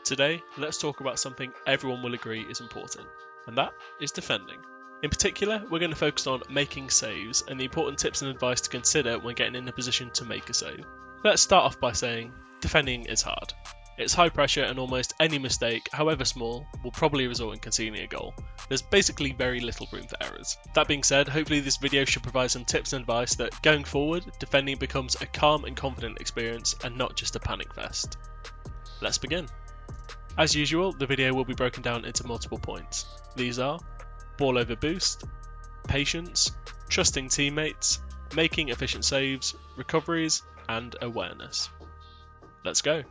Today, let's talk about something everyone will agree is important, and that is defending. In particular, we're going to focus on making saves and the important tips and advice to consider when getting in a position to make a save. Let's start off by saying, defending is hard. It's high pressure and almost any mistake, however small, will probably result in conceding a goal. There's basically very little room for errors. That being said, hopefully this video should provide some tips and advice that going forward, defending becomes a calm and confident experience and not just a panic fest. Let's begin. As usual, the video will be broken down into multiple points. These are ball over boost, patience, trusting teammates, making efficient saves, recoveries, and awareness. Let's go.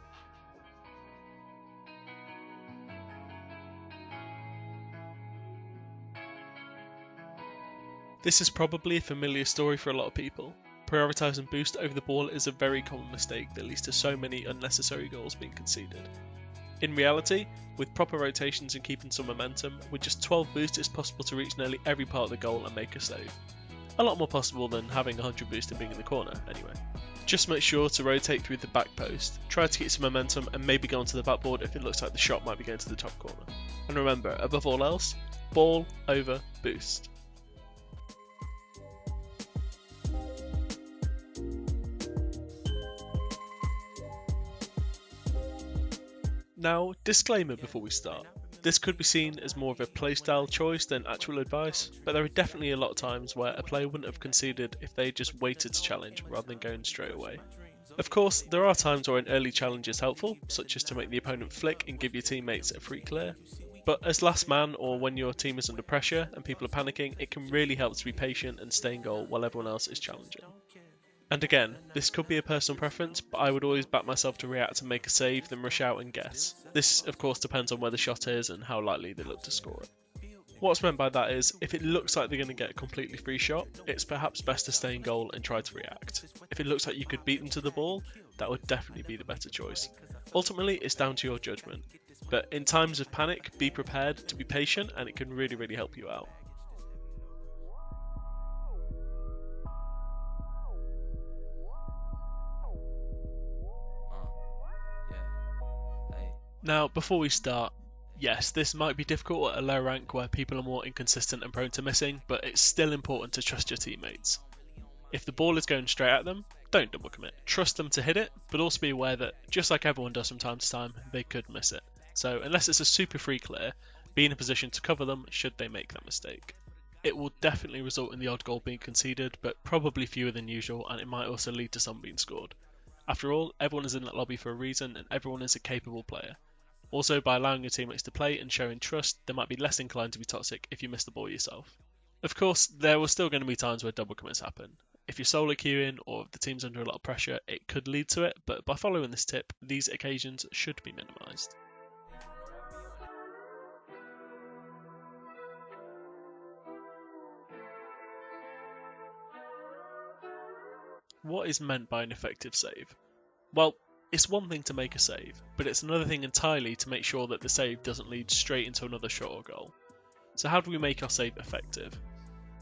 This is probably a familiar story for a lot of people. Prioritising boost over the ball is a very common mistake that leads to so many unnecessary goals being conceded. In reality, with proper rotations and keeping some momentum, with just 12 boost it's possible to reach nearly every part of the goal and make a save. A lot more possible than having 100 boost and being in the corner, anyway. Just make sure to rotate through the back post, try to get some momentum and maybe go onto the backboard if it looks like the shot might be going to the top corner. And remember, above all else, ball over boost. Now, disclaimer before we start. This could be seen as more of a playstyle choice than actual advice, but there are definitely a lot of times where a player wouldn't have conceded if they just waited to challenge rather than going straight away. Of course, there are times where an early challenge is helpful, such as to make the opponent flick and give your teammates a free clear. But as last man or when your team is under pressure and people are panicking, it can really help to be patient and stay in goal while everyone else is challenging. And again, this could be a personal preference, but I would always back myself to react and make a save than rush out and guess. This of course depends on where the shot is and how likely they look to score it. What's meant by that is, if it looks like they're going to get a completely free shot, it's perhaps best to stay in goal and try to react. If it looks like you could beat them to the ball, that would definitely be the better choice. Ultimately, it's down to your judgment. But in times of panic, be prepared to be patient and it can really help you out. Now, before we start, yes, this might be difficult at a low rank where people are more inconsistent and prone to missing, but it's still important to trust your teammates. If the ball is going straight at them, don't double commit. Trust them to hit it, but also be aware that, just like everyone does from time to time, they could miss it. So unless it's a super free clear, be in a position to cover them should they make that mistake. It will definitely result in the odd goal being conceded, but probably fewer than usual, and it might also lead to some being scored. After all, everyone is in that lobby for a reason, and everyone is a capable player. Also, by allowing your teammates to play and showing trust, they might be less inclined to be toxic if you miss the ball yourself. Of course, there will still going to be times where double commits happen. If you're solo queuing or if the team's under a lot of pressure, it could lead to it, but by following this tip, these occasions should be minimised. What is meant by an effective save? Well, it's one thing to make a save, but it's another thing entirely to make sure that the save doesn't lead straight into another shot or goal. So how do we make our save effective?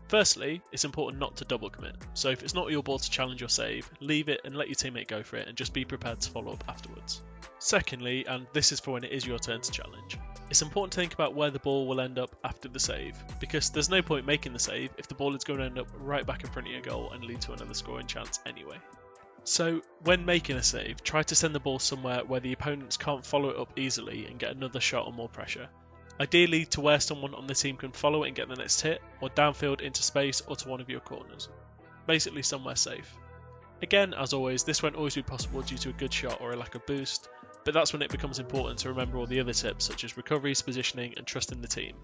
Firstly, it's important not to double commit, so if it's not your ball to challenge your save, leave it and let your teammate go for it and just be prepared to follow up afterwards. Secondly, and this is for when it is your turn to challenge, it's important to think about where the ball will end up after the save, because there's no point making the save if the ball is going to end up right back in front of your goal and lead to another scoring chance anyway. So, when making a save, try to send the ball somewhere where the opponents can't follow it up easily and get another shot or more pressure. Ideally to where someone on the team can follow it and get the next hit, or downfield into space or to one of your corners. Basically somewhere safe. Again, as always, this won't always be possible due to a good shot or a lack of boost, but that's when it becomes important to remember all the other tips such as recoveries, positioning and trusting the team.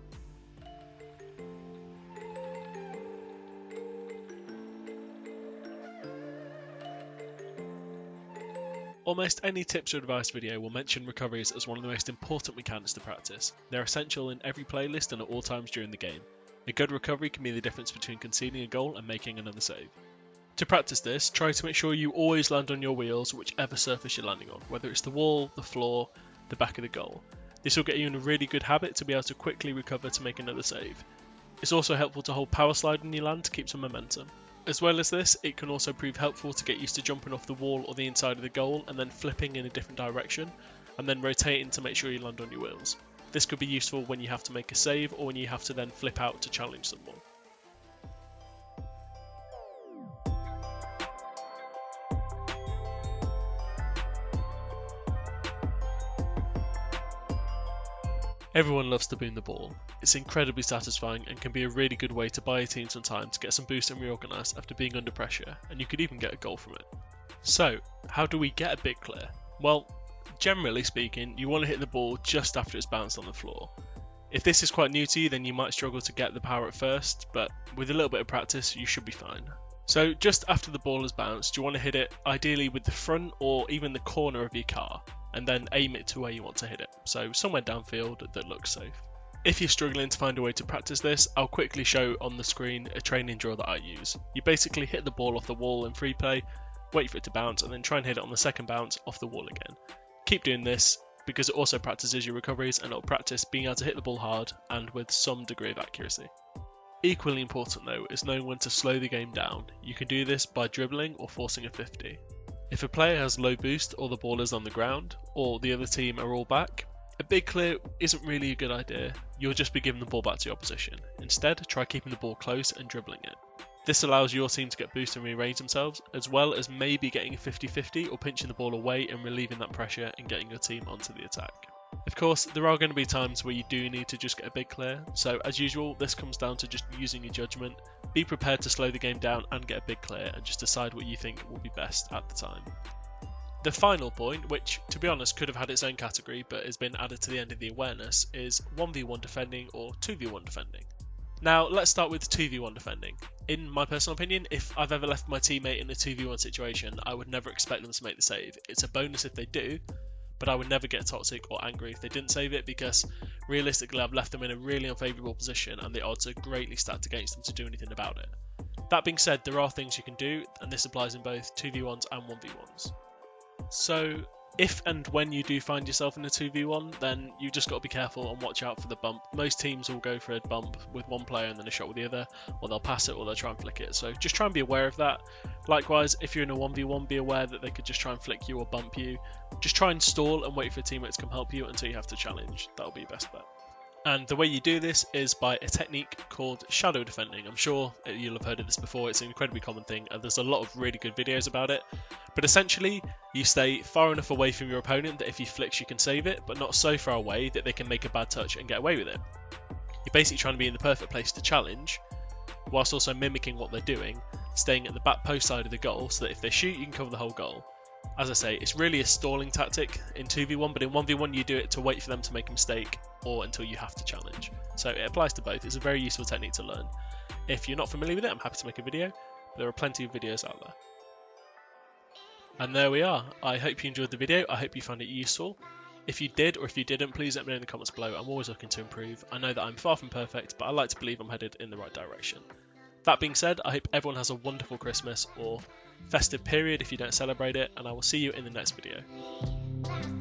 Almost any tips or advice video will mention recoveries as one of the most important mechanics to practice. They're essential in every playlist and at all times during the game. A good recovery can be the difference between conceding a goal and making another save. To practice this, try to make sure you always land on your wheels whichever surface you're landing on, whether it's the wall, the floor, the back of the goal. This will get you in a really good habit to be able to quickly recover to make another save. It's also helpful to hold power slide when you land to keep some momentum. As well as this, it can also prove helpful to get used to jumping off the wall or the inside of the goal and then flipping in a different direction, and then rotating to make sure you land on your wheels. This could be useful when you have to make a save or when you have to then flip out to challenge someone. Everyone loves to boom the ball. It's incredibly satisfying and can be a really good way to buy a team some time to get some boost and reorganise after being under pressure, and you could even get a goal from it. So, how do we get a big clear? Well, generally speaking, you want to hit the ball just after it's bounced on the floor. If this is quite new to you, then you might struggle to get the power at first, but with a little bit of practice, you should be fine. So just after the ball has bounced, you want to hit it ideally with the front or even the corner of your car, and then aim it to where you want to hit it, so somewhere downfield that looks safe. If you're struggling to find a way to practice this, I'll quickly show on the screen a training drill that I use. You basically hit the ball off the wall in free play, wait for it to bounce, and then try and hit it on the second bounce off the wall again. Keep doing this because it also practices your recoveries, and it'll practice being able to hit the ball hard and with some degree of accuracy. Equally important though is knowing when to slow the game down. You can do this by dribbling or forcing a 50. If a player has low boost or the ball is on the ground, or the other team are all back, a big clear isn't really a good idea. You'll just be giving the ball back to your opposition. Instead, try keeping the ball close and dribbling it. This allows your team to get boost and rearrange themselves, as well as maybe getting a 50-50 or pinching the ball away and relieving that pressure and getting your team onto the attack. Of course, there are going to be times where you do need to just get a big clear, so as usual, this comes down to just using your judgment. Be prepared to slow the game down and get a big clear, and just decide what you think will be best at the time. The final point, which to be honest could have had its own category but has been added to the end of the awareness, is 1v1 defending or 2v1 defending. Now let's start with 2v1 defending. In my personal opinion, if I've ever left my teammate in a 2v1 situation, I would never expect them to make the save. It's a bonus if they do, but I would never get toxic or angry if they didn't save it, because realistically I've left them in a really unfavourable position and the odds are greatly stacked against them to do anything about it. That being said, there are things you can do, and this applies in both 2v1s and 1v1s. So if and when you do find yourself in a 2v1, then you just got to be careful and watch out for the bump. Most teams will go for a bump with one player and then a shot with the other, or they'll pass it or they'll try and flick it. So just try and be aware of that. Likewise, if you're in a 1v1, be aware that they could just try and flick you or bump you. Just try and stall and wait for a teammate to come help you until you have to challenge. That'll be your best bet. And the way you do this is by a technique called shadow defending. I'm sure you'll have heard of this before. It's an incredibly common thing, and there's a lot of really good videos about it. But essentially, you stay far enough away from your opponent that if he flicks you can save it, but not so far away that they can make a bad touch and get away with it. You're basically trying to be in the perfect place to challenge, whilst also mimicking what they're doing, staying at the back post side of the goal so that if they shoot you can cover the whole goal. As I say, it's really a stalling tactic in 2v1, but in 1v1 you do it to wait for them to make a mistake or until you have to challenge. So it applies to both. It's a very useful technique to learn. If you're not familiar with it, I'm happy to make a video. But there are plenty of videos out there. And there we are. I hope you enjoyed the video. I hope you found it useful. If you did or if you didn't, please let me know in the comments below. I'm always looking to improve. I know that I'm far from perfect, but I like to believe I'm headed in the right direction. That being said, I hope everyone has a wonderful Christmas or festive period if you don't celebrate it, and I will see you in the next video.